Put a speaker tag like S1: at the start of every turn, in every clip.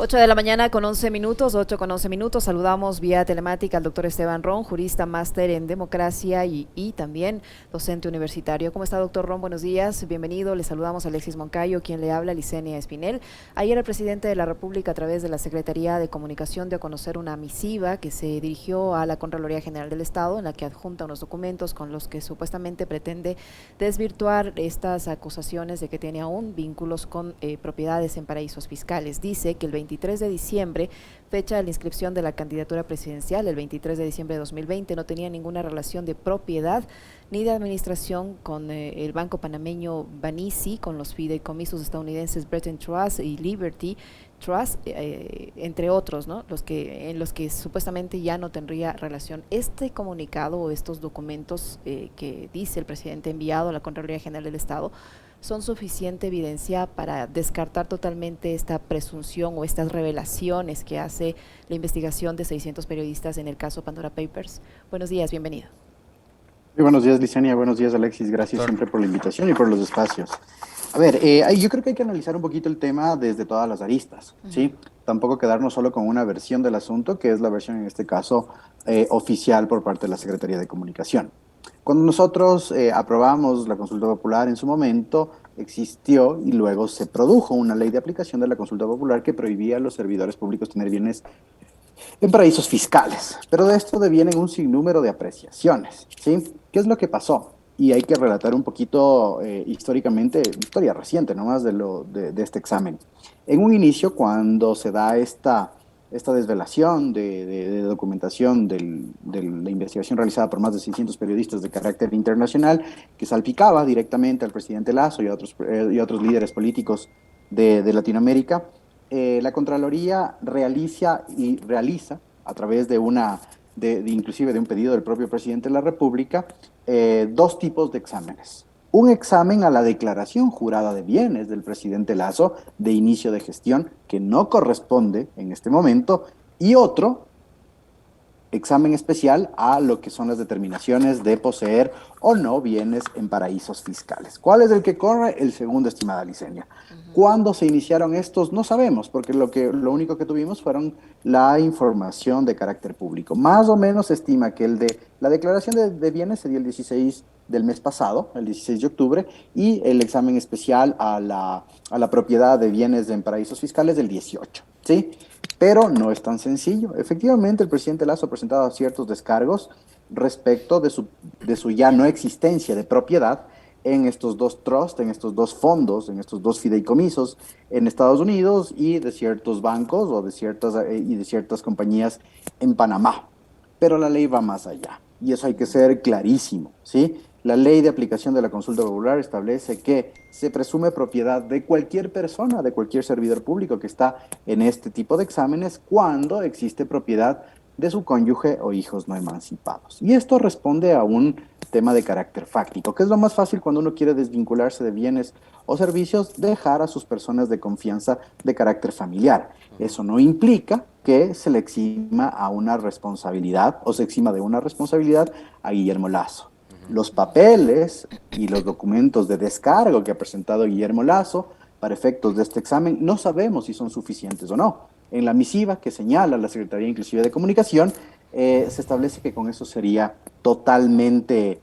S1: 8 de la mañana con 11 minutos, 8 con 11 minutos. Saludamos vía telemática al doctor Esteban Ron, jurista máster en democracia y también docente universitario. ¿Cómo está, doctor Ron? Buenos días, bienvenido. Le saludamos a Alexis Moncayo, quien le habla, Licenia Espinel. Ayer el presidente de la República, a través de la Secretaría de Comunicación, dio a conocer una misiva que se dirigió a la Contraloría General del Estado, en la que adjunta unos documentos con los que supuestamente pretende desvirtuar estas acusaciones de que tiene aún vínculos con propiedades en paraísos fiscales. Dice que el 23 de diciembre, fecha de la inscripción de la candidatura presidencial, el 23 de diciembre de 2020, no tenía ninguna relación de propiedad ni de administración con el banco panameño Banisi, con los fideicomisos estadounidenses Bretton Trust y Liberty Trust, entre otros, ¿no? En los que supuestamente ya no tendría relación. Este comunicado o estos documentos que dice el presidente enviado a la Contraloría General del Estado son suficiente evidencia para descartar totalmente esta presunción o estas revelaciones que hace la investigación de 600 periodistas en el caso Pandora Papers. Buenos días, bienvenido.
S2: Muy buenos días, Licenia. Buenos días, Alexis. Gracias siempre por la invitación y por los espacios. A ver, yo creo que hay que analizar un poquito el tema desde todas las aristas, ¿sí? Tampoco quedarnos solo con una versión del asunto, que es la versión, en este caso, oficial por parte de la Secretaría de Comunicación. Cuando nosotros aprobamos la consulta popular en su momento, existió y luego se produjo una ley de aplicación de la consulta popular que prohibía a los servidores públicos tener bienes en paraísos fiscales. Pero de esto devienen un sinnúmero de apreciaciones, ¿sí? ¿Qué es lo que pasó? Y hay que relatar un poquito históricamente, historia reciente nomás de este examen. En un inicio, cuando se da esta desvelación de documentación de la investigación realizada por más de 600 periodistas de carácter internacional, que salpicaba directamente al presidente Lazo y otros líderes políticos de Latinoamérica, la Contraloría realiza a través inclusive de un pedido del propio presidente de la República, dos tipos de exámenes. Un examen a la declaración jurada de bienes del presidente Lazo de inicio de gestión, que no corresponde en este momento, y otro examen especial a lo que son las determinaciones de poseer o no bienes en paraísos fiscales. ¿Cuál es el que corre? El segundo, estimada Licenia. ¿Cuándo se iniciaron estos? No sabemos, porque lo único que tuvimos fueron la información de carácter público. Más o menos se estima que el de la declaración de bienes se dio el 16 del mes pasado, el 16 de octubre, y el examen especial a la propiedad de bienes en paraísos fiscales del 18, ¿sí? Pero no es tan sencillo. Efectivamente, el presidente Lazo ha presentado ciertos descargos respecto de su ya no existencia de propiedad en estos dos trusts, en estos dos fondos, en estos dos fideicomisos en Estados Unidos y de ciertos bancos y de ciertas compañías en Panamá. Pero la ley va más allá y eso hay que ser clarísimo, ¿sí? La ley de aplicación de la consulta popular establece que se presume propiedad de cualquier persona, de cualquier servidor público que está en este tipo de exámenes cuando existe propiedad de su cónyuge o hijos no emancipados. Y esto responde a un tema de carácter fáctico, que es lo más fácil cuando uno quiere desvincularse de bienes o servicios, dejar a sus personas de confianza de carácter familiar. Eso no implica que se le exima a una responsabilidad o se exima de una responsabilidad a Guillermo Lazo. Los papeles y los documentos de descargo que ha presentado Guillermo Lazo para efectos de este examen no sabemos si son suficientes o no. En la misiva que señala la Secretaría Inclusive de Comunicación, se establece que con eso sería totalmente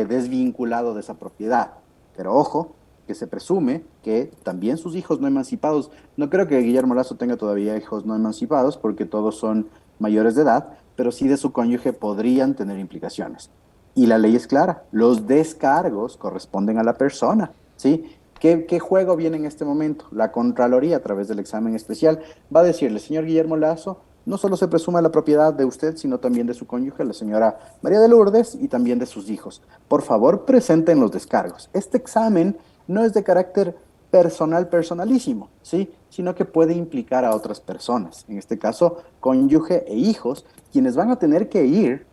S2: desvinculado de esa propiedad. Pero ojo, que se presume que también sus hijos no emancipados, no creo que Guillermo Lazo tenga todavía hijos no emancipados porque todos son mayores de edad, pero sí de su cónyuge podrían tener implicaciones. Y la ley es clara, los descargos corresponden a la persona, ¿sí? ¿Qué juego viene en este momento? La Contraloría, a través del examen especial, va a decirle, señor Guillermo Lazo, no solo se presume la propiedad de usted, sino también de su cónyuge, la señora María de Lourdes, y también de sus hijos. Por favor, presenten los descargos. Este examen no es de carácter personalísimo, ¿sí? Sino que puede implicar a otras personas, en este caso, cónyuge e hijos, quienes van a tener que ir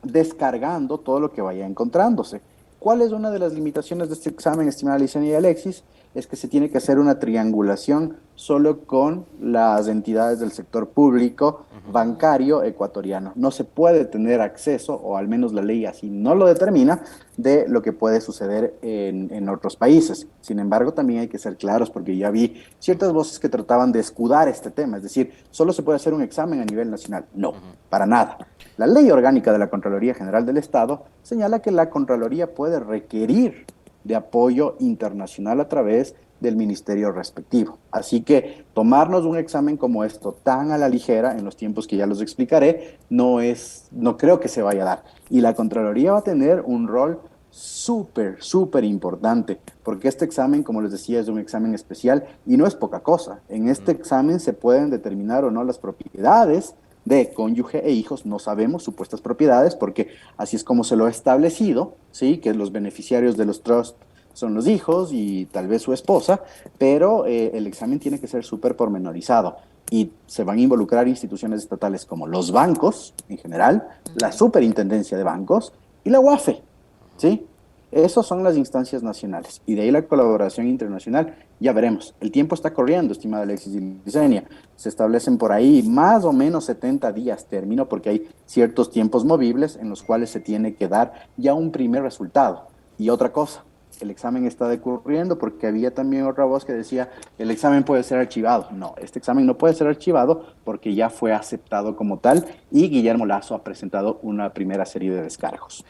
S2: descargando todo lo que vaya encontrándose. ¿Cuál es una de las limitaciones de este examen, estimada Licenia y Alexis? es que se tiene que hacer una triangulación solo con las entidades del sector público bancario ecuatoriano. No se puede tener acceso, o al menos la ley así no lo determina, de lo que puede suceder en otros países. Sin embargo, también hay que ser claros, porque ya vi ciertas voces que trataban de escudar este tema, es decir, solo se puede hacer un examen a nivel nacional. No, para nada. La Ley Orgánica de la Contraloría General del Estado señala que la Contraloría puede requerir de apoyo internacional a través del ministerio respectivo. Así que tomarnos un examen como esto tan a la ligera, en los tiempos que ya los explicaré, no creo que se vaya a dar. Y la Contraloría va a tener un rol súper importante, porque este examen, como les decía, es un examen especial y no es poca cosa. En este examen se pueden determinar o no las propiedades de cónyuge e hijos, no sabemos supuestas propiedades, porque así es como se lo ha establecido, ¿sí? Que los beneficiarios de los trusts son los hijos y tal vez su esposa, pero el examen tiene que ser súper pormenorizado y se van a involucrar instituciones estatales como los bancos en general, la superintendencia de bancos y la UAFE, ¿sí? Esas son las instancias nacionales y de ahí la colaboración internacional. Ya veremos. El tiempo está corriendo, estimada Alexis y Licenia. Se establecen por ahí más o menos 70 días término, porque hay ciertos tiempos movibles en los cuales se tiene que dar ya un primer resultado. Y otra cosa, el examen está decurriendo porque había también otra voz que decía el examen puede ser archivado. No, este examen no puede ser archivado porque ya fue aceptado como tal y Guillermo Lasso ha presentado una primera serie de descargos.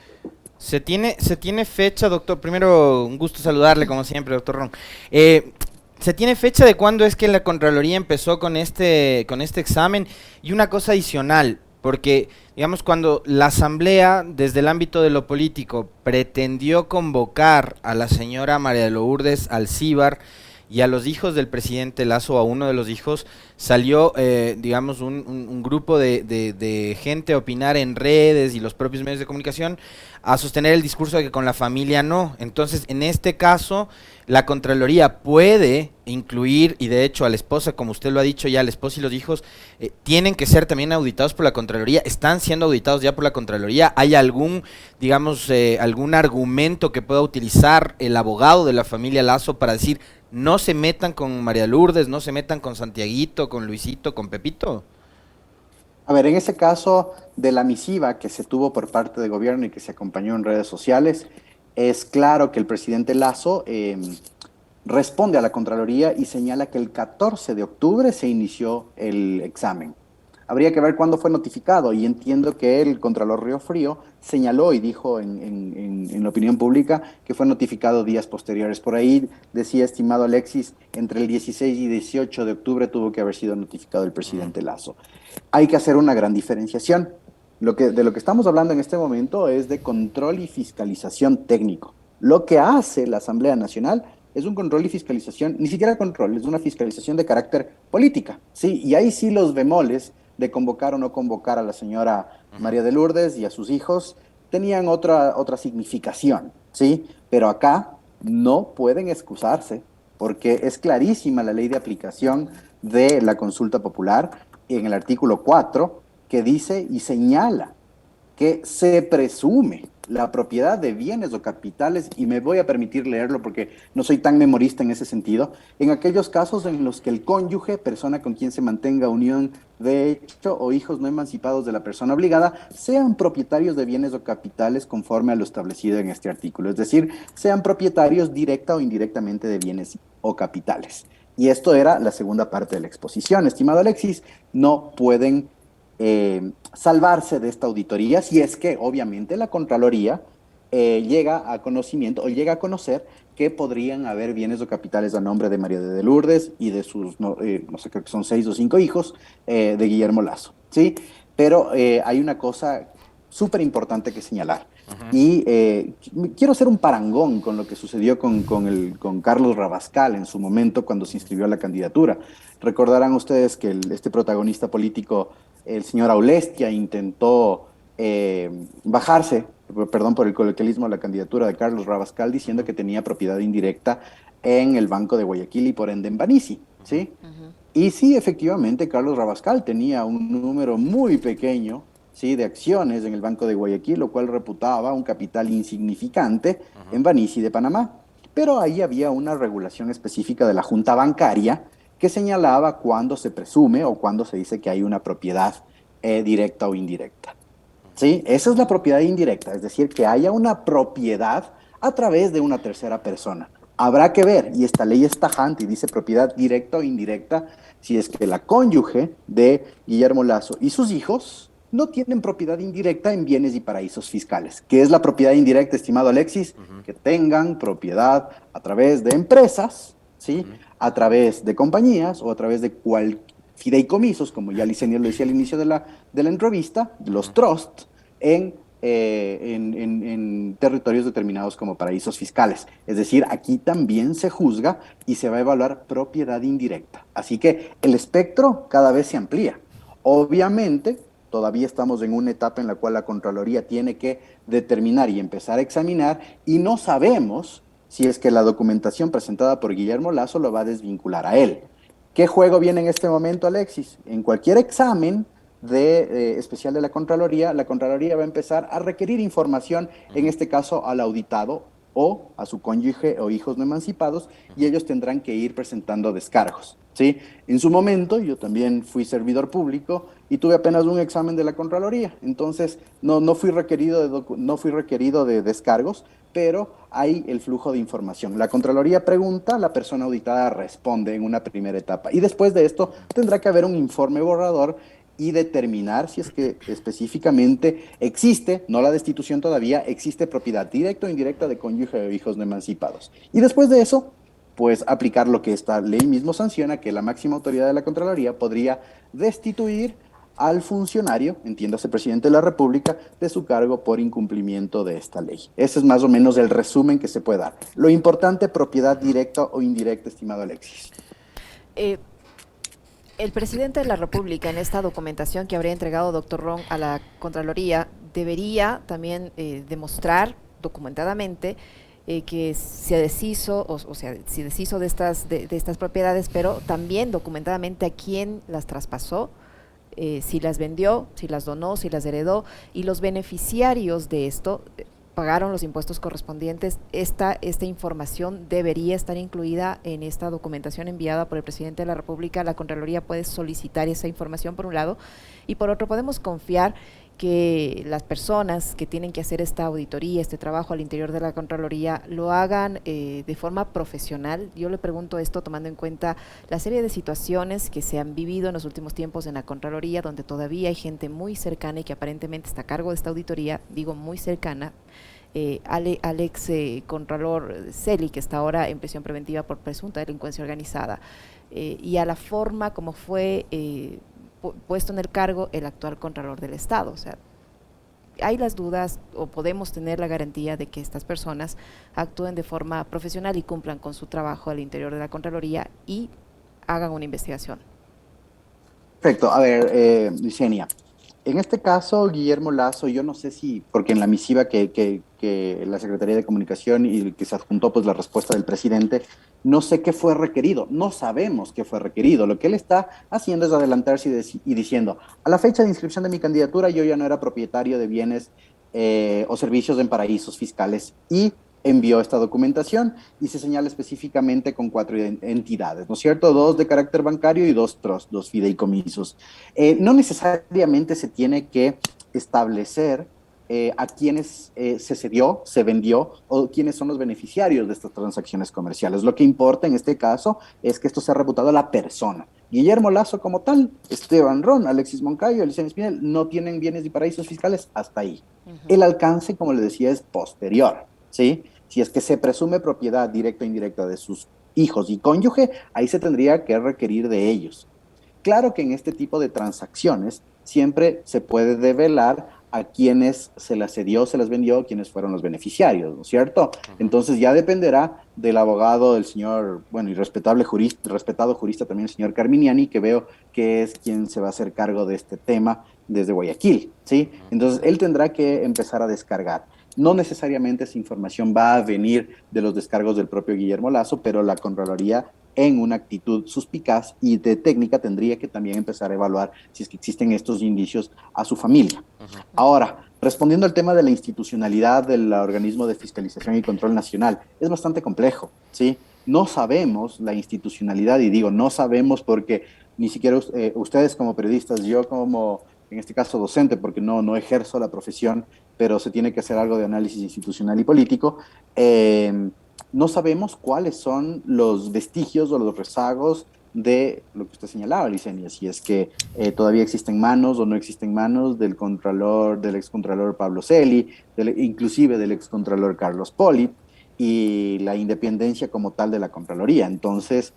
S3: Se tiene fecha, doctor. Primero, un gusto saludarle, como siempre, doctor Ron. ¿Se tiene fecha de cuándo es que la Contraloría empezó con este examen? Y una cosa adicional, porque, digamos, cuando la Asamblea, desde el ámbito de lo político, pretendió convocar a la señora María de Lourdes Alcíbar y a los hijos del presidente Lasso, a uno de los hijos, salió, digamos, un grupo de gente a opinar en redes y los propios medios de comunicación a sostener el discurso de que con la familia no. Entonces, en este caso, la Contraloría puede incluir, y de hecho a la esposa, como usted lo ha dicho ya, la esposa y los hijos tienen que ser también auditados por la Contraloría, están siendo auditados ya por la Contraloría. ¿Hay algún, digamos, algún argumento que pueda utilizar el abogado de la familia Lasso para decir no se metan con María Lourdes, no se metan con Santiaguito, con Luisito, con Pepito?
S2: A ver, en ese caso de la misiva que se tuvo por parte del gobierno y que se acompañó en redes sociales, es claro que el presidente Lasso responde a la Contraloría y señala que el 14 de octubre se inició el examen. Habría que ver cuándo fue notificado y entiendo que el Contralor Río Frío señaló y dijo en la opinión pública que fue notificado días posteriores. Por ahí decía, estimado Alexis, entre el 16 y 18 de octubre tuvo que haber sido notificado el presidente Lasso. Hay que hacer una gran diferenciación. De lo que estamos hablando en este momento es de control y fiscalización técnico. Lo que hace la Asamblea Nacional es un control y fiscalización, ni siquiera control, es una fiscalización de carácter política, ¿sí? Y ahí sí los bemoles de convocar o no convocar a la señora María de Lourdes y a sus hijos tenían otra significación, ¿sí? Pero acá no pueden excusarse porque es clarísima la ley de aplicación de la consulta popular en el artículo 4 que dice y señala que se presume la propiedad de bienes o capitales, y me voy a permitir leerlo porque no soy tan memorista en ese sentido, en aquellos casos en los que el cónyuge, persona con quien se mantenga unión de hecho o hijos no emancipados de la persona obligada, sean propietarios de bienes o capitales conforme a lo establecido en este artículo, es decir, sean propietarios directa o indirectamente de bienes o capitales. Y esto era la segunda parte de la exposición. Estimado Alexis, no pueden salvarse de esta auditoría si es que obviamente la Contraloría llega a conocimiento o llega a conocer que podrían haber bienes o capitales a nombre de María de Lourdes y de sus, no sé, creo que son 6 o 5 hijos de Guillermo Lasso, ¿sí? Pero hay una cosa súper importante que señalar. Y quiero hacer un parangón con lo que sucedió con Carlos Rabascal en su momento cuando se inscribió a la candidatura. Recordarán ustedes que este protagonista político, el señor Aulestia, intentó bajarse, perdón por el coloquialismo, la candidatura de Carlos Rabascal diciendo que tenía propiedad indirecta en el Banco de Guayaquil y por ende en Banisi, ¿sí? Y sí, efectivamente, Carlos Rabascal tenía un número muy pequeño, ¿sí?, de acciones en el Banco de Guayaquil, lo cual reputaba un capital insignificante en Banisi de Panamá. pero ahí había una regulación específica de la Junta Bancaria que señalaba cuándo se presume o cuándo se dice que hay una propiedad directa o indirecta. ¿Sí? Esa es la propiedad indirecta, es decir, que haya una propiedad a través de una tercera persona. Habrá que ver, y esta ley es tajante y dice propiedad directa o indirecta, si es que la cónyuge de Guillermo Lasso y sus hijos no tienen propiedad indirecta en bienes y paraísos fiscales. ¿Qué es la propiedad indirecta, estimado Alexis? Que tengan propiedad a través de empresas, ¿sí? A través de compañías o a través de fideicomisos, como ya Licenia lo decía al inicio de la entrevista, los trusts, en territorios determinados como paraísos fiscales. Es decir, aquí también se juzga y se va a evaluar propiedad indirecta. Así que el espectro cada vez se amplía. Obviamente, todavía estamos en una etapa en la cual la Contraloría tiene que determinar y empezar a examinar, y no sabemos si es que la documentación presentada por Guillermo Lasso lo va a desvincular a él. ¿Qué juego viene en este momento, Alexis? En cualquier examen especial de la Contraloría va a empezar a requerir información, en este caso al auditado o a su cónyuge o hijos no emancipados, y ellos tendrán que ir presentando descargos, ¿sí? En su momento, yo también fui servidor público y tuve apenas un examen de la Contraloría, entonces no fui requerido de descargos, pero hay el flujo de información. La Contraloría pregunta, la persona auditada responde en una primera etapa, y después de esto tendrá que haber un informe borrador y determinar si es que específicamente existe, no la destitución todavía, existe propiedad directa o indirecta de cónyuge o hijos no emancipados. Y después de eso, pues aplicar lo que esta ley mismo sanciona, que la máxima autoridad de la Contraloría podría destituir al funcionario, entiéndase presidente de la República, de su cargo por incumplimiento de esta ley. Ese es más o menos el resumen que se puede dar. Lo importante, propiedad directa o indirecta, estimado Alexis.
S1: El presidente de la República, en esta documentación que habría entregado doctor Ron a la Contraloría, debería también demostrar documentadamente que se deshizo, o sea, se deshizo de estas propiedades, pero también documentadamente a quién las traspasó, si las vendió, si las donó, si las heredó, y los beneficiarios de esto pagaron los impuestos correspondientes. Esta información debería estar incluida en esta documentación enviada por el presidente de la República. La Contraloría puede solicitar esa información por un lado, y por otro podemos confiar que las personas que tienen que hacer esta auditoría, este trabajo al interior de la Contraloría, lo hagan de forma profesional. Yo le pregunto esto tomando en cuenta la serie de situaciones que se han vivido en los últimos tiempos en la Contraloría, donde todavía hay gente muy cercana y que aparentemente está a cargo de esta auditoría, digo muy cercana, al ex Contralor Celi, que está ahora en prisión preventiva por presunta delincuencia organizada, y a la forma como fue puesto en el cargo el actual Contralor del Estado. O sea, hay las dudas, o podemos tener la garantía de que estas personas actúen de forma profesional y cumplan con su trabajo al interior de la Contraloría y hagan una investigación.
S2: Perfecto. A ver, Licenia, en este caso, Guillermo Lasso, yo no sé si, porque en la misiva que la Secretaría de Comunicación y que se adjuntó pues la respuesta del presidente, no sé qué fue requerido, no sabemos qué fue requerido. Lo que él está haciendo es adelantarse y diciendo, a la fecha de inscripción de mi candidatura yo ya no era propietario de bienes o servicios en paraísos fiscales, y envió esta documentación y se señala específicamente con 4 entidades, ¿no es cierto? 2 de carácter bancario y 2 trusts, 2 fideicomisos. No necesariamente se tiene que establecer a quienes se cedió, se vendió, o quiénes son los beneficiarios de estas transacciones comerciales. Lo que importa en este caso es que esto sea reputado a la persona. Guillermo Lasso como tal, Esteban Ron, Alexis Moncayo, Licenia Espinel, no tienen bienes y paraísos fiscales hasta ahí. El alcance, como le decía, es posterior, ¿sí? Si es que se presume propiedad directa o indirecta de sus hijos y cónyuge, ahí se tendría que requerir de ellos. Claro que en este tipo de transacciones siempre se puede develar a quienes se las cedió, se las vendió, quienes fueron los beneficiarios, ¿no es cierto? Entonces ya dependerá del abogado, del señor, bueno, y respetado jurista también, el señor Carminiani, que veo que es quien se va a hacer cargo de este tema desde Guayaquil, ¿sí? Entonces él tendrá que empezar a descargar. No necesariamente esa información va a venir de los descargos del propio Guillermo Lasso, pero la Contraloría, en una actitud suspicaz y de técnica, tendría que también empezar a evaluar si es que existen estos indicios a su familia. Ahora, Respondiendo al tema de la institucionalidad del organismo de fiscalización y control nacional, es bastante complejo, ¿sí? No sabemos la institucionalidad, y digo, no sabemos porque ni siquiera ustedes como periodistas, yo como, en este caso, docente, porque no ejerzo la profesión, pero se tiene que hacer algo de análisis institucional y político, no sabemos cuáles son los vestigios o los rezagos de lo que usted señalaba, Licenia, si es que todavía existen manos o no existen manos del contralor, del excontralor Pablo Celi, inclusive del excontralor Carlos Poli, y la independencia como tal de la Contraloría. Entonces,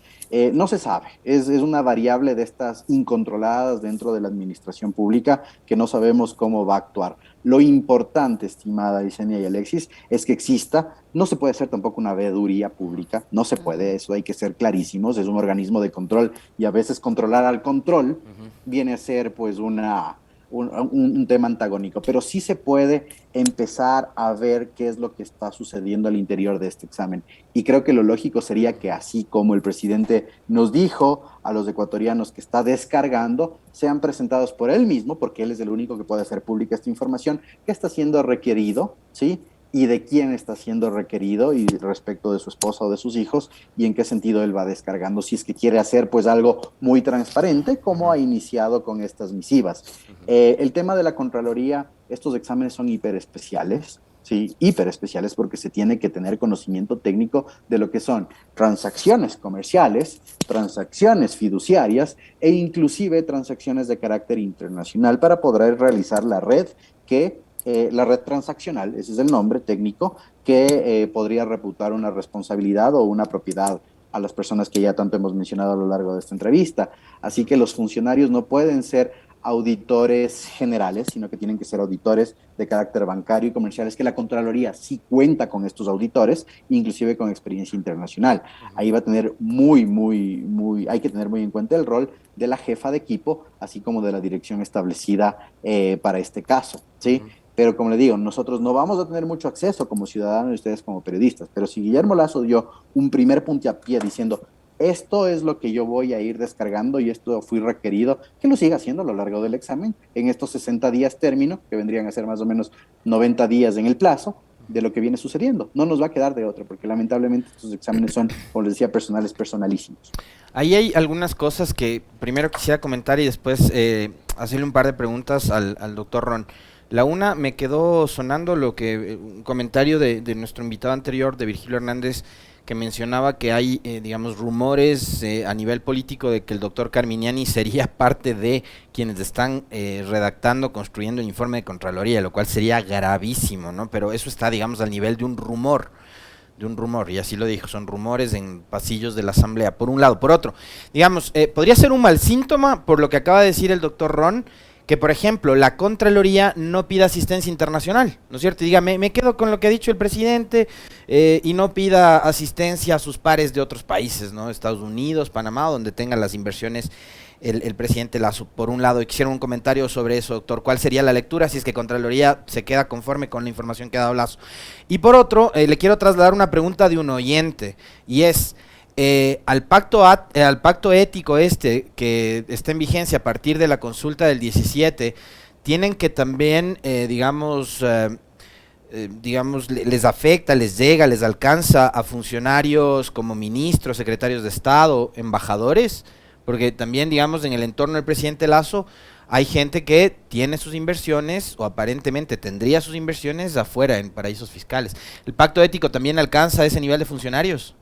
S2: no se sabe, es una variable de estas incontroladas dentro de la administración pública que no sabemos cómo va a actuar. Lo importante, estimada Yesenia y Alexis, es que exista. No se puede hacer tampoco una veeduría pública, no se puede, eso hay que ser clarísimos, es un organismo de control y a veces controlar al control viene a ser pues un tema antagónico, pero sí se puede empezar a ver qué es lo que está sucediendo al interior de este examen. Y creo que lo lógico sería que así como el presidente nos dijo a los ecuatorianos que está descargando, sean presentados por él mismo, porque él es el único que puede hacer pública esta información, que está siendo requerido, ¿sí? Y de quién está siendo requerido y respecto de su esposa o de sus hijos y en qué sentido él va descargando, si es que quiere hacer pues algo muy transparente como ha iniciado con estas misivas. El tema de la Contraloría, estos exámenes son hiperespeciales, ¿sí? Hiperespeciales porque se tiene que tener conocimiento técnico de lo que son transacciones comerciales, transacciones fiduciarias e inclusive transacciones de carácter internacional para poder realizar la red transaccional, ese es el nombre técnico, que podría reputar una responsabilidad o una propiedad a las personas que ya tanto hemos mencionado a lo largo de esta entrevista. Así que los funcionarios no pueden ser auditores generales, sino que tienen que ser auditores de carácter bancario y comercial. Es que la Contraloría sí cuenta con estos auditores, inclusive con experiencia internacional. Ahí va a tener hay que tener muy en cuenta el rol de la jefa de equipo, así como de la dirección establecida para este caso, ¿sí? Pero como le digo, nosotros no vamos a tener mucho acceso como ciudadanos y ustedes como periodistas, pero si Guillermo Lazo dio un primer puntapié diciendo, esto es lo que yo voy a ir descargando y esto fui requerido, que lo siga haciendo a lo largo del examen, en estos 60 días término, que vendrían a ser más o menos 90 días en el plazo de lo que viene sucediendo. No nos va a quedar de otra, porque lamentablemente estos exámenes son, como les decía, personalísimos.
S3: Ahí hay algunas cosas que primero quisiera comentar y después hacerle un par de preguntas al doctor Ron. La una, me quedó sonando un comentario de nuestro invitado anterior, de Virgilio Hernández, que mencionaba que hay, digamos, rumores a nivel político de que el doctor Carminiani sería parte de quienes están redactando, construyendo el informe de Contraloría, lo cual sería gravísimo, ¿no? Pero eso está, digamos, al nivel de un rumor, y así lo dijo, son rumores en pasillos de la Asamblea, por un lado. Por otro, digamos, podría ser un mal síntoma, por lo que acaba de decir el doctor Ron, que, por ejemplo, la Contraloría no pida asistencia internacional, ¿no es cierto? Y diga, me quedo con lo que ha dicho el presidente y no pida asistencia a sus pares de otros países, ¿no? Estados Unidos, Panamá, donde tenga las inversiones el presidente Lazo. Por un lado, quisiera un comentario sobre eso, doctor. ¿Cuál sería la lectura si es que Contraloría se queda conforme con la información que ha dado Lazo? Y por otro, le quiero trasladar una pregunta de un oyente, y es... al pacto ético que está en vigencia a partir de la consulta del 17, tienen que también, digamos, les afecta, les llega, les alcanza a funcionarios como ministros, secretarios de Estado, embajadores, porque también, digamos, en el entorno del presidente Lazo hay gente que tiene sus inversiones o aparentemente tendría sus inversiones afuera en paraísos fiscales. ¿El pacto ético también alcanza ese nivel de funcionarios?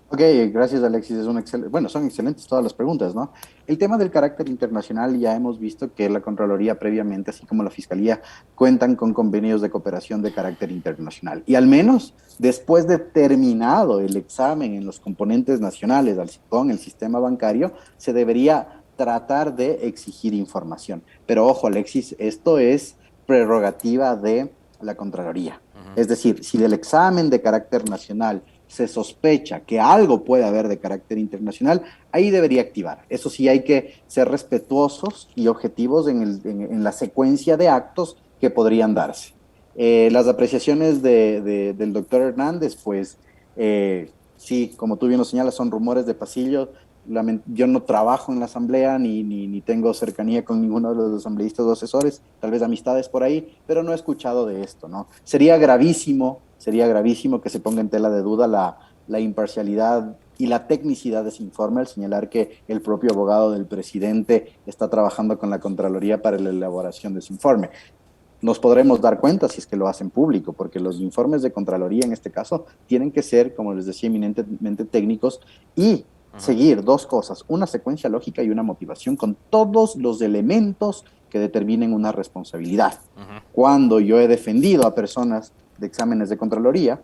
S2: Ok, gracias Alexis, son excelentes todas las preguntas, ¿no? El tema del carácter internacional, ya hemos visto que la Contraloría previamente, así como la Fiscalía, cuentan con convenios de cooperación de carácter internacional. Y al menos después de terminado el examen en los componentes nacionales con el sistema bancario, se debería tratar de exigir información. Pero ojo Alexis, esto es prerrogativa de la Contraloría. Es decir, si del examen de carácter nacional se sospecha que algo puede haber de carácter internacional, ahí debería activar. Eso sí, hay que ser respetuosos y objetivos en la secuencia de actos que podrían darse. Las apreciaciones del doctor Hernández, pues, sí, como tú bien lo señalas, son rumores de pasillo. Yo no trabajo en la asamblea ni tengo cercanía con ninguno de los asambleístas o asesores, tal vez amistades por ahí, pero no he escuchado de esto, ¿no? Sería gravísimo que se ponga en tela de duda la imparcialidad y la tecnicidad de ese informe al señalar que el propio abogado del presidente está trabajando con la Contraloría para la elaboración de ese informe. Nos podremos dar cuenta si es que lo hacen público, porque los informes de Contraloría en este caso tienen que ser, como les decía, eminentemente técnicos y seguir dos cosas, una secuencia lógica y una motivación con todos los elementos que determinen una responsabilidad. Cuando yo he defendido a personas de exámenes de Contraloría,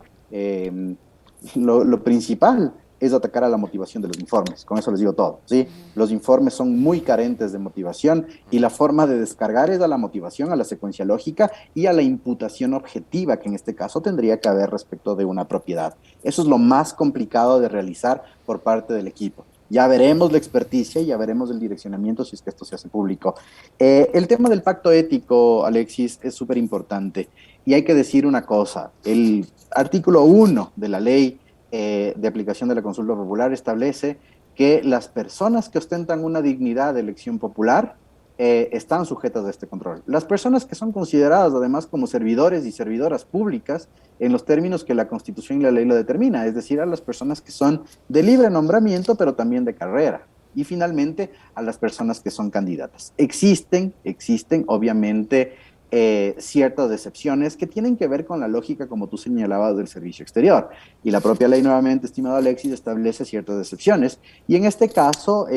S2: lo principal es atacar a la motivación de los informes. Con eso les digo todo, ¿sí? Los informes son muy carentes de motivación y la forma de descargar es a la motivación, a la secuencia lógica y a la imputación objetiva que en este caso tendría que haber respecto de una propiedad. Eso es lo más complicado de realizar por parte del equipo. Ya veremos la experticia y ya veremos el direccionamiento si es que esto se hace público. El tema del pacto ético, Alexis, es súper importante. Y hay que decir una cosa, el artículo 1 de la ley de aplicación de la consulta popular establece que las personas que ostentan una dignidad de elección popular están sujetas a este control. Las personas que son consideradas además como servidores y servidoras públicas en los términos que la Constitución y la ley lo determina, es decir, a las personas que son de libre nombramiento, pero también de carrera. Y finalmente, a las personas que son candidatas. Existen obviamente, ciertas excepciones que tienen que ver con la lógica, como tú señalabas, del servicio exterior. Y la propia ley, nuevamente, estimado Alexis, establece ciertas excepciones. Y en este caso,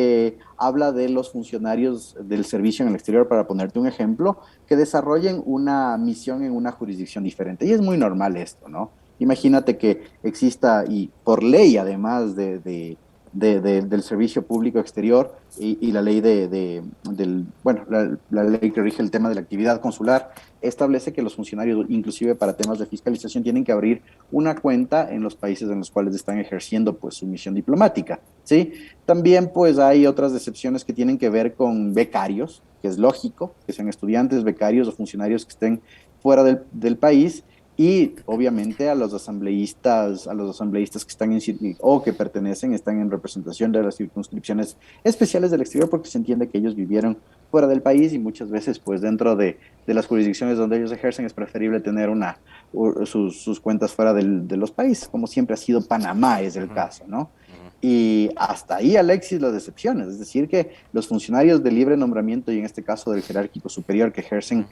S2: habla de los funcionarios del servicio en el exterior, para ponerte un ejemplo, que desarrollen una misión en una jurisdicción diferente. Y es muy normal esto, ¿no? Imagínate que exista, y por ley, además del servicio público exterior y la ley la ley que rige el tema de la actividad consular establece que los funcionarios, inclusive para temas de fiscalización, tienen que abrir una cuenta en los países en los cuales están ejerciendo pues su misión diplomática, ¿sí? También pues hay otras excepciones que tienen que ver con becarios, que es lógico que sean estudiantes, becarios o funcionarios que estén fuera del país. Y obviamente a los asambleístas que están o que están en representación de las circunscripciones especiales del exterior, porque se entiende que ellos vivieron fuera del país y muchas veces pues dentro de las jurisdicciones donde ellos ejercen es preferible tener sus cuentas fuera de los países, como siempre ha sido Panamá es el caso, ¿no? Y hasta ahí, Alexis, las excepciones, es decir, que los funcionarios de libre nombramiento y en este caso del jerárquico superior que ejercen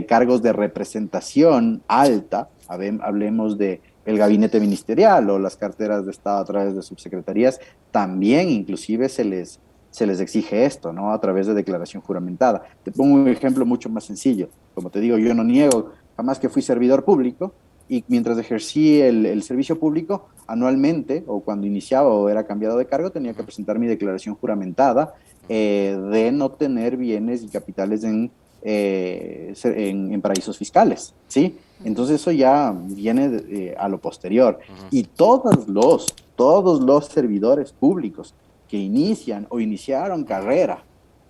S2: cargos de representación alta, hablemos de el gabinete ministerial o las carteras de Estado a través de subsecretarías, también inclusive se les exige esto, ¿no? A través de declaración juramentada. Te pongo un ejemplo mucho más sencillo. Como te digo, yo no niego jamás que fui servidor público, y mientras ejercí el servicio público, anualmente, o cuando iniciaba o era cambiado de cargo, tenía que presentar mi declaración juramentada de no tener bienes y capitales en paraísos fiscales, ¿sí? Entonces eso ya viene a lo posterior. Y todos los servidores públicos que inician o iniciaron carrera,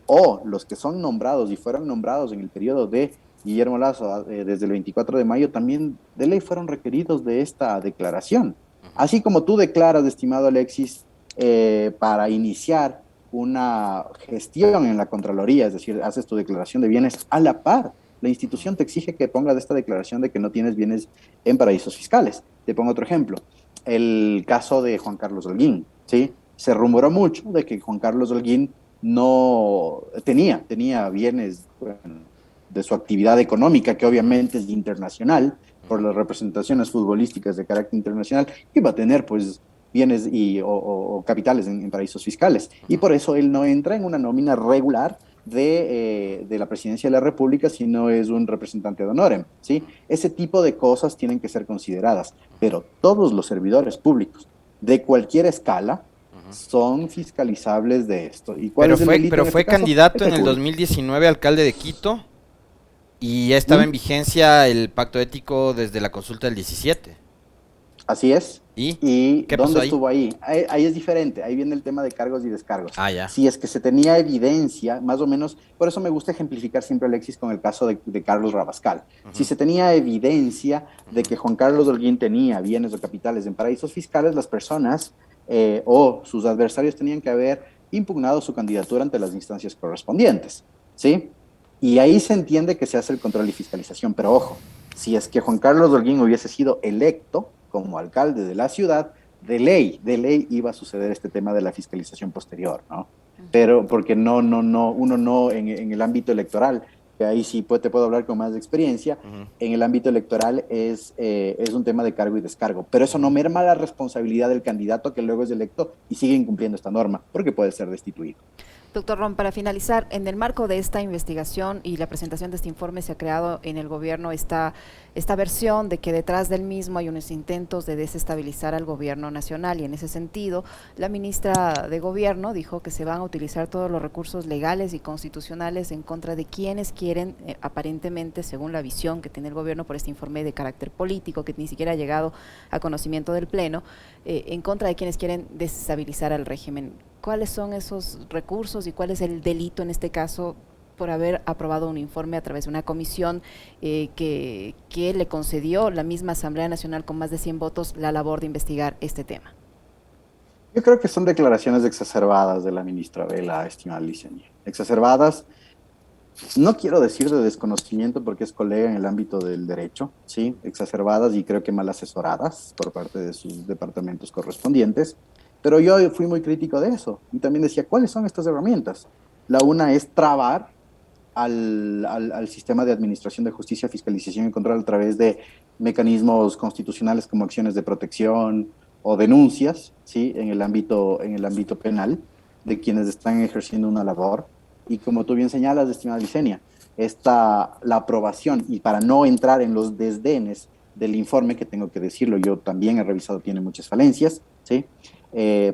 S2: o los que son nombrados y fueron nombrados en el periodo de Guillermo Lazo, desde el 24 de mayo, también de ley fueron requeridos de esta declaración. Así como tú declaras, estimado Alexis, para iniciar una gestión en la Contraloría, es decir, haces tu declaración de bienes a la par. La institución te exige que pongas esta declaración de que no tienes bienes en paraísos fiscales. Te pongo otro ejemplo. El caso de Juan Carlos Holguín, ¿sí? Se rumoró mucho de que Juan Carlos Holguín no tenía bienes, bueno, de su actividad económica, que obviamente es internacional, por las representaciones futbolísticas de carácter internacional, iba a tener pues bienes o capitales en paraísos fiscales. Y por eso él no entra en una nómina regular de la presidencia de la República, sino es un representante de honorem, ¿sí? Ese tipo de cosas tienen que ser consideradas, pero todos los servidores públicos de cualquier escala son fiscalizables de esto. ¿Y cuál es el delito
S3: pero
S2: en
S3: fue
S2: este caso?
S3: candidato en el 2019 alcalde de Quito y ya estaba en vigencia el pacto ético desde la consulta del 17.
S2: Así es.
S3: ¿Y
S2: ¿Y
S3: qué pasó
S2: dónde
S3: ahí?
S2: estuvo ahí? Ahí es diferente, ahí viene el tema de cargos y descargos.
S3: Ah, ya.
S2: Si es que se tenía evidencia, más o menos, por eso me gusta ejemplificar siempre, Alexis, con el caso de Carlos Rabascal. Si
S3: Ujú,
S2: se tenía evidencia de
S3: ujú.
S2: que Juan Carlos Holguín tenía bienes o capitales en paraísos fiscales, las personas o sus adversarios tenían que haber impugnado su candidatura ante las instancias correspondientes, ¿sí? Y ahí se entiende que se hace el control y fiscalización, pero ojo, si es que Juan Carlos Holguín hubiese sido electo como alcalde de la ciudad, de ley iba a suceder este tema de la fiscalización posterior, ¿no? Pero porque uno no en el ámbito electoral, que ahí sí te puedo hablar con más experiencia,
S3: Ujú,
S2: en el ámbito electoral es un tema de cargo y descargo, pero eso no
S3: ujú.
S2: merma la responsabilidad del candidato que luego es electo y sigue incumpliendo esta norma, porque puede ser destituido.
S1: Doctor Ron, para finalizar, en el marco de esta investigación y la presentación de este informe se ha creado en el gobierno esta versión de que detrás del mismo hay unos intentos de desestabilizar al gobierno nacional y en ese sentido la ministra de Gobierno dijo que se van a utilizar todos los recursos legales y constitucionales en contra de quienes quieren, aparentemente, según la visión que tiene el gobierno por este informe de carácter político que ni siquiera ha llegado a conocimiento del Pleno, en contra de quienes quieren desestabilizar al régimen. ¿Cuáles son esos recursos y cuál es el delito en este caso por haber aprobado un informe a través de una comisión que le concedió la misma Asamblea Nacional con más de 100 votos la labor de investigar este tema?
S2: Yo creo que son declaraciones exacerbadas de la ministra Vela, estimada Licenia. Exacerbadas, no quiero decir de desconocimiento porque es colega en el ámbito del derecho, sí, exacerbadas y creo que mal asesoradas por parte de sus departamentos correspondientes, pero yo fui muy crítico de eso y también decía, ¿cuáles son estas herramientas? La una es trabar al sistema de administración de justicia, fiscalización y control a través de mecanismos constitucionales como acciones de protección o denuncias, ¿sí? En el ámbito penal de quienes están ejerciendo una labor. Y como tú bien señalas, estimada Licenia, la aprobación, y para no entrar en los desdenes del informe, que tengo que decirlo, yo también he revisado, tiene muchas falencias, ¿sí?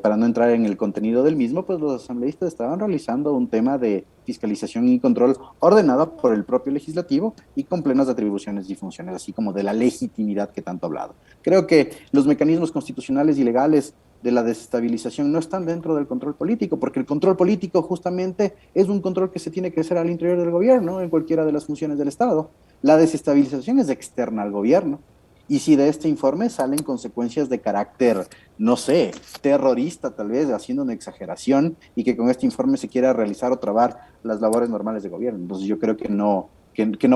S2: Para no entrar en el contenido del mismo, pues los asambleístas estaban realizando un tema de fiscalización y control ordenado por el propio legislativo y con plenas atribuciones y funciones, así como de la legitimidad que tanto he hablado. Creo que los mecanismos constitucionales y legales de la desestabilización no están dentro del control político, porque el control político justamente es un control que se tiene que hacer al interior del gobierno, en cualquiera de las funciones del Estado. La desestabilización es externa al gobierno. Y si de este informe salen consecuencias de carácter, no sé, terrorista tal vez, haciendo una exageración, y que con este informe se quiera realizar o trabar las labores normales de gobierno. Entonces yo creo que no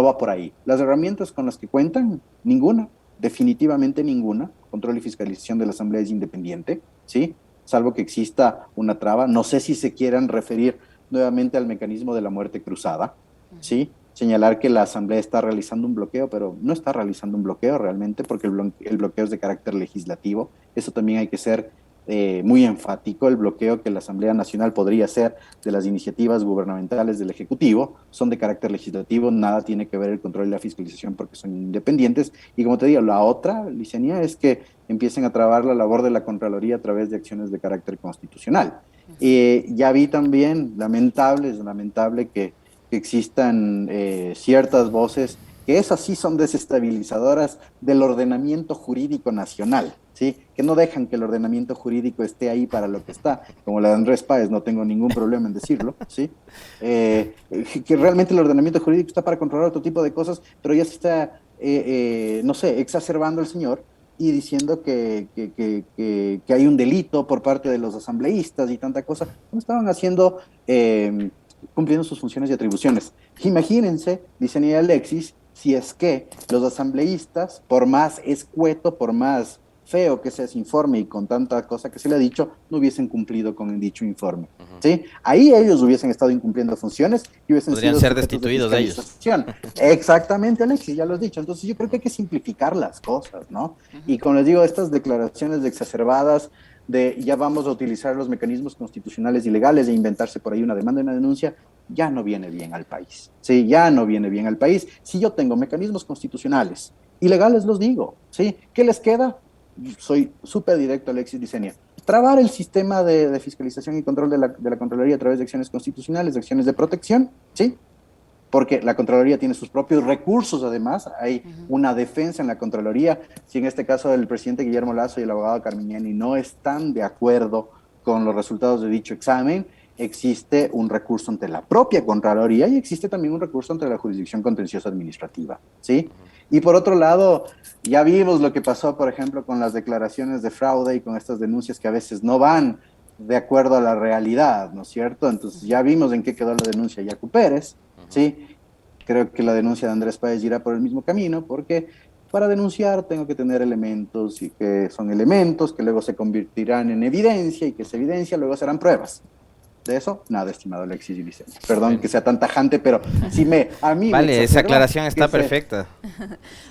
S2: va por ahí. Las herramientas con las que cuentan, ninguna, definitivamente ninguna. Control y fiscalización de la Asamblea es independiente, ¿sí? Salvo que exista una traba. No sé si se quieran referir nuevamente al mecanismo de la muerte cruzada, ¿sí? Señalar que la Asamblea está realizando un bloqueo, pero no está realizando un bloqueo realmente porque el bloqueo es de carácter legislativo. Eso también hay que ser muy enfático. El bloqueo que la Asamblea Nacional podría hacer de las iniciativas gubernamentales del Ejecutivo son de carácter legislativo, nada tiene que ver el control y la fiscalización porque son independientes. Y como te digo, la otra, Licenia, es que empiecen a trabar la labor de la Contraloría a través de acciones de carácter constitucional. Ya vi también, es lamentable que existan ciertas voces que esas sí son desestabilizadoras del ordenamiento jurídico nacional, ¿sí? Que no dejan que el ordenamiento jurídico esté ahí para lo que está, como la de Andrés Páez, no tengo ningún problema en decirlo, ¿sí? Que realmente el ordenamiento jurídico está para controlar otro tipo de cosas, pero ya se está, no sé, exacerbando el señor y diciendo que hay un delito por parte de los asambleístas y tanta cosa, no estaban haciendo cumpliendo sus funciones y atribuciones. Imagínense, dice Nia Alexis, si es que los asambleístas, por más escueto, por más feo que sea ese informe y con tanta cosa que se le ha dicho, no hubiesen cumplido con el dicho informe.
S3: Ujú.
S2: ¿Sí? Ahí ellos hubiesen estado incumpliendo funciones y hubiesen
S3: Podrían
S2: sido
S3: ser
S2: sujetos de
S3: destituidos de ellos.
S2: fiscalización. Exactamente, Alexis, ya lo has dicho. Entonces yo creo que hay que simplificar las cosas, ¿no? Y como les digo, estas declaraciones de exacerbadas de ya vamos a utilizar los mecanismos constitucionales y legales e inventarse por ahí una demanda y una denuncia, ya no viene bien al país. Sí, ya no viene bien al país. Si yo tengo mecanismos constitucionales y legales, los digo, ¿sí? ¿Qué les queda? Soy súper directo, Alexis Dicenia. Trabar el sistema de fiscalización y control de la Contraloría a través de acciones constitucionales, de acciones de protección, ¿sí? porque la Contraloría tiene sus propios recursos, además, hay una defensa en la Contraloría. Si en este caso el presidente Guillermo Lasso y el abogado Carminiani no están de acuerdo con los resultados de dicho examen, existe un recurso ante la propia Contraloría y existe también un recurso ante la jurisdicción contenciosa administrativa, ¿sí? Y por otro lado, ya vimos lo que pasó, por ejemplo, con las declaraciones de fraude y con estas denuncias que a veces no van de acuerdo a la realidad, ¿no es cierto? Entonces ya vimos en qué quedó la denuncia de Yacu Pérez, ¿sí? Creo que la denuncia de Andrés Páez irá por el mismo camino, porque para denunciar tengo que tener elementos y que son elementos que luego se convertirán en evidencia y que esa evidencia luego serán pruebas. De eso, nada, estimado Alexis y Vicente. Perdón que sea tan tajante, pero sí a mí
S3: vale,
S2: me
S3: esa aclaración está perfecta.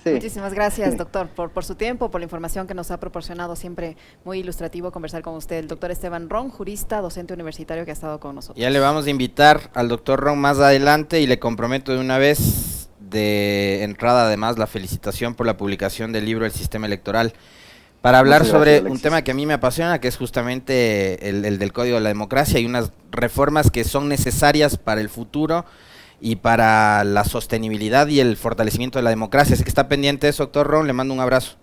S1: Sí. Muchísimas gracias, doctor, por su tiempo, por la información que nos ha proporcionado. Siempre muy ilustrativo conversar con usted. El doctor Esteban Ron, jurista, docente universitario que ha estado con nosotros.
S3: Ya le vamos a invitar al doctor Ron más adelante y le comprometo de una vez de entrada, además, la felicitación por la publicación del libro El Sistema Electoral, para hablar sobre un tema que a mí me apasiona, que es justamente el del Código de la Democracia y unas reformas que son necesarias para el futuro y para la sostenibilidad y el fortalecimiento de la democracia. Así que está pendiente de eso, doctor Ron, le mando un abrazo.